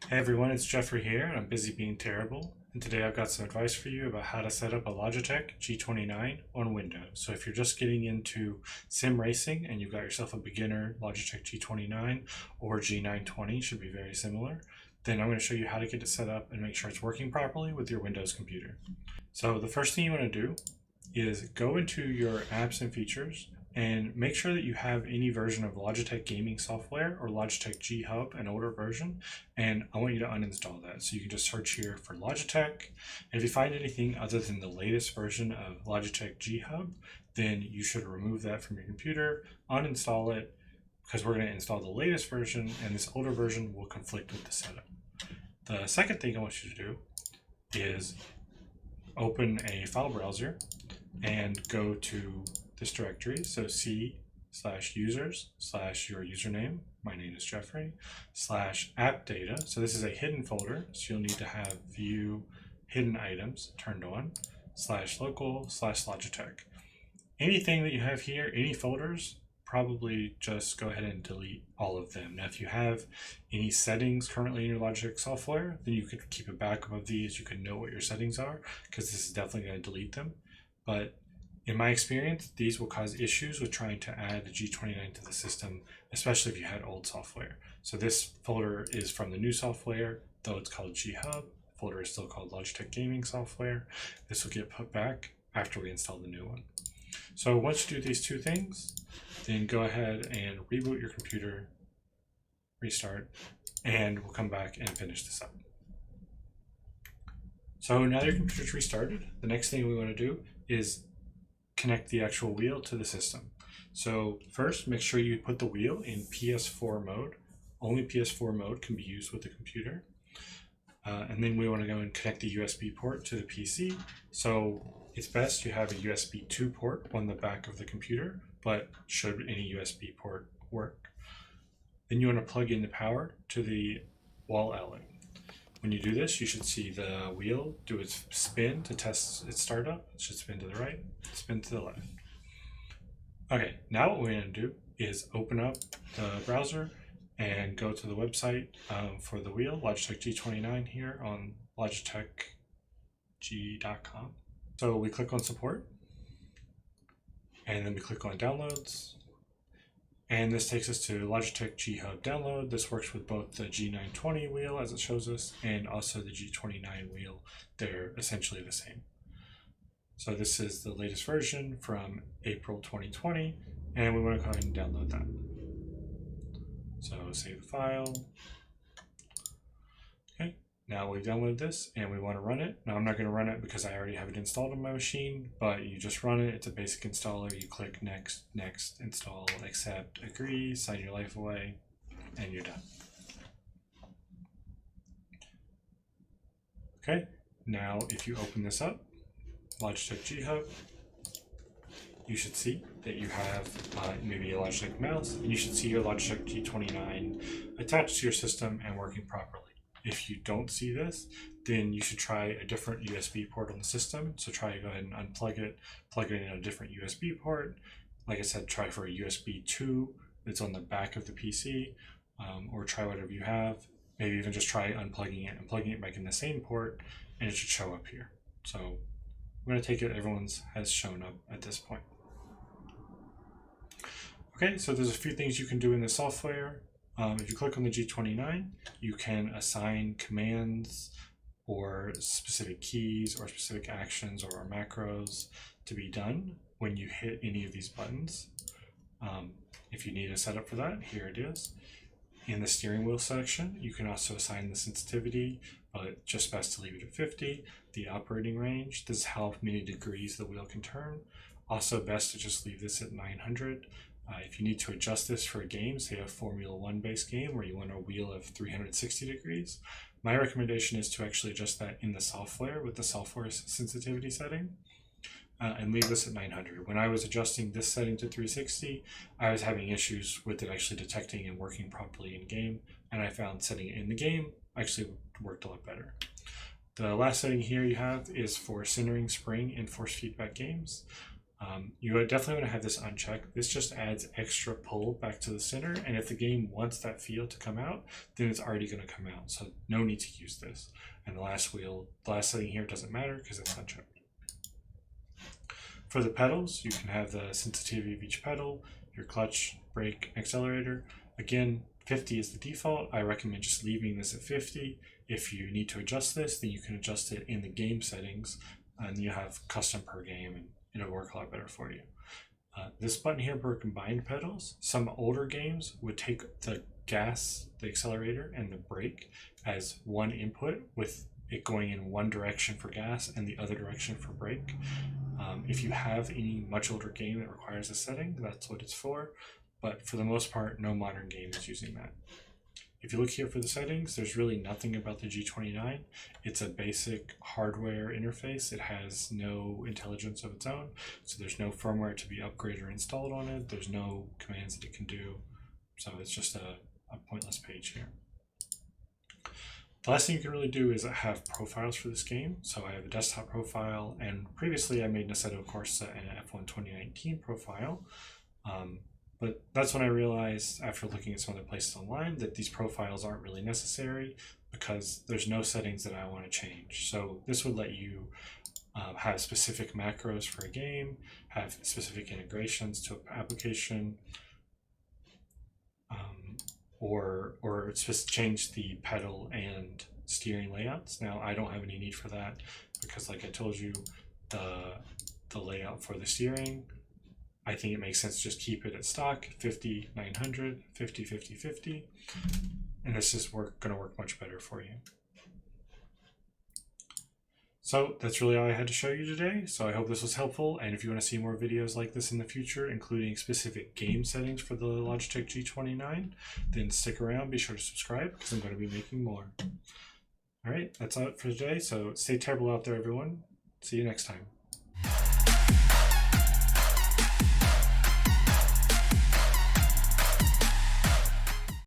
Hey everyone, it's Jeffrey here, and I'm busy being terrible. And today I've got some advice for you about how to set up a Logitech G29 on Windows. So if you're just getting into sim racing and you've got yourself a beginner Logitech G29 or G920, should be very similar, then I'm going to show you how to get it set up and make sure it's working properly with your Windows computer. So the first thing you want to do is go into your apps and features and make sure that you have any version of Logitech gaming software or Logitech GHub, an older version, and I want you to uninstall that. So you can just search here for Logitech, and if you find anything other than the latest version of Logitech GHub, then you should remove that from your computer, uninstall it, because we're going to install the latest version, and this older version will conflict with the setup. The second thing I want you to do is open a file browser and go to this directory. So C/users/your username, my name is Jeffrey, /app data. So this is a hidden folder. So you'll need to have view hidden items turned on, /local/Logitech. Anything that you have here, any folders, probably just go ahead and delete all of them. Now, if you have any settings currently in your Logitech software, then you could keep a backup of these. You can know what your settings are, because this is definitely going to delete them. But in my experience, these will cause issues with trying to add the G29 to the system, especially if you had old software. So this folder is from the new software, though it's called GHub. The folder is still called Logitech Gaming Software. This will get put back after we install the new one. So once you do these two things, then go ahead and reboot your computer, restart, and we'll come back and finish this up. So now your computer's restarted, the next thing we want to do is connect the actual wheel to the system. So first, make sure you put the wheel in PS4 mode. Only PS4 mode can be used with the computer. And then we want to go and connect the USB port to the PC. So it's best you have a USB 2 port on the back of the computer, but should any USB port work. Then you want to plug in the power to the wall outlet. When you do this, you should see the wheel do its spin to test its startup. It should spin to the right, spin to the left. Okay, now what we're going to do is open up the browser and go to the website for the wheel, Logitech G29 here on logitechg.com. So we click on support, and then we click on downloads. And this takes us to Logitech GHub download. This works with both the G920 wheel, as it shows us, and also the G29 wheel. They're essentially the same. So this is the latest version from April 2020, and we want to go ahead and download that. So save the file. Okay, now we've downloaded this and we want to run it. Now I'm not going to run it because I already have it installed on my machine, but you just run it. It's a basic installer. You click next, next, install, accept, agree, sign your life away, and you're done. Okay, now if you open this up, Logitech GHub, you should see that you have maybe a Logitech mouse, and you should see your Logitech G29 attached to your system and working properly. If you don't see this, then you should try a different USB port on the system. So try to go ahead and unplug it, plug it in a different USB port. Like I said, try for a USB 2 that's on the back of the PC, or try whatever you have. Maybe even just try unplugging it and plugging it back in the same port, and it should show up here. So I'm going to take it everyone's has shown up at this point. Okay, so there's a few things you can do in the software. If you click on the G29, you can assign commands or specific keys or specific actions or macros to be done when you hit any of these buttons. If you need a setup for that, here it is. In the steering wheel section, you can also assign the sensitivity, but just best to leave it at 50. The operating range, this is how many degrees the wheel can turn. Also best to just leave this at 900. If you need to adjust this for a game, say a Formula 1 based game where you want a wheel of 360 degrees, my recommendation is to actually adjust that in the software with the software sensitivity setting and leave this at 900. When I was adjusting this setting to 360, I was having issues with it actually detecting and working properly in game, and I found setting it in the game actually worked a lot better. The last setting here you have is for centering, spring, and force feedback games. You would definitely want to have this unchecked. This just adds extra pull back to the center, and if the game wants that field to come out, then it's already going to come out, so no need to use this. And the last setting here doesn't matter because it's unchecked. For the pedals, you can have the sensitivity of each pedal, your clutch, brake, accelerator. Again, 50 is the default. I recommend just leaving this at 50. If you need to adjust this, then you can adjust it in the game settings, and you have custom per game, and it'll work a lot better for you. This button here for combined pedals, some older games would take the gas, the accelerator, and the brake as one input, with it going in one direction for gas and the other direction for brake. If you have any much older game that requires a setting, that's what it's for, but for the most part, no modern game is using that. If you look here for the settings, there's really nothing about the G29. It's a basic hardware interface. It has no intelligence of its own, so there's no firmware to be upgraded or installed on it. There's no commands that it can do, so it's just a pointless page here. The last thing you can really do is have profiles for this game. So I have a desktop profile, and previously I made an Assetto Corsa and an F1 2019 profile. But that's when I realized, after looking at some other places online, that these profiles aren't really necessary because there's no settings that I want to change. So this would let you have specific macros for a game, have specific integrations to an application, or just change the pedal and steering layouts. Now I don't have any need for that because, like I told you, the layout for the steering, I think it makes sense to just keep it at stock, 50, 900, 50, 50, 50, and this is going to work much better for you. So that's really all I had to show you today. So I hope this was helpful, and if you want to see more videos like this in the future, including specific game settings for the Logitech G29, then stick around, be sure to subscribe because I'm going to be making more. All right, that's all for today, so stay terrible out there, everyone. See you next time.